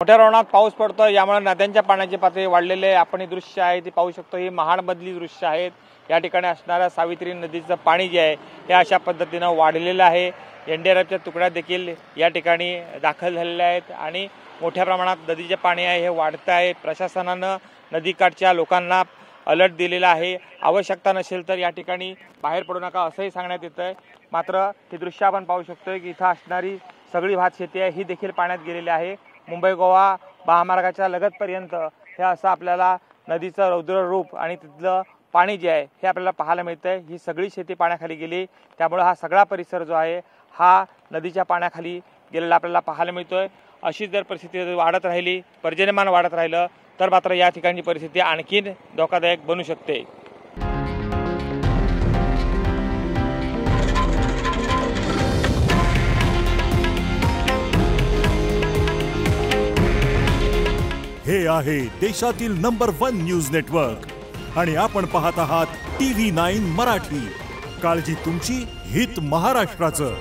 मोठ्या प्रमाणात पाऊस पडतो, यामुळे नद्यांच्या पाण्याची पातळी वाढलेली आहे। आपण हे दृश्य आहे ते पाहू शकतो। ही महाडमधली दृश्य आहेत। या ठिकाणी असणाऱ्या सावित्री नदीचं पाणी जे आहे हे अशा पद्धतीने वाढलेलं आहे। एनडीआरएफच्या तुकड्या देखील या ठिकाणी दाखल झालेल्या आहेत आणि मोठ्या प्रमाणात नदीचे पाणी आहे हे वाढत आहे। प्रशासनानं नदीकाठच्या लोकांना अलर्ट दिलेला आहे। आवश्यकता नसेल तर या ठिकाणी बाहेर पडू नका असंही सांगण्यात येतंय। मात्र हे दृश्य आपण पाहू शकतोय की इथं असणारी सगळी भात शेती आहे ही देखील पाण्यात गेलेली आहे। मुंबई गोवा महामार्गाच्या लगतपर्यंत हे असं आपल्याला नदीचं रौद्र रूप आणि तिथलं पाणी जे आहे हे आपल्याला पाहायला मिळतंय। ही सगळी शेती पाण्याखाली गेली, त्यामुळे हा सगळा परिसर जो आहे हा नदीच्या पाण्याखाली गेलेला आपल्याला पाहायला मिळतोय। अशी जर परिस्थिती वाढत राहिली, पर्जन्यमान वाढत राहिलं तर मात्र या ठिकाणची परिस्थिती आणखीन धोकादायक बनू शकते। हे आहे देशातील नंबर 1 न्यूज नेटवर्क आणि आपण पाहत आहात TV9 मराठी। काळजी तुमची, हित महाराष्ट्राचं।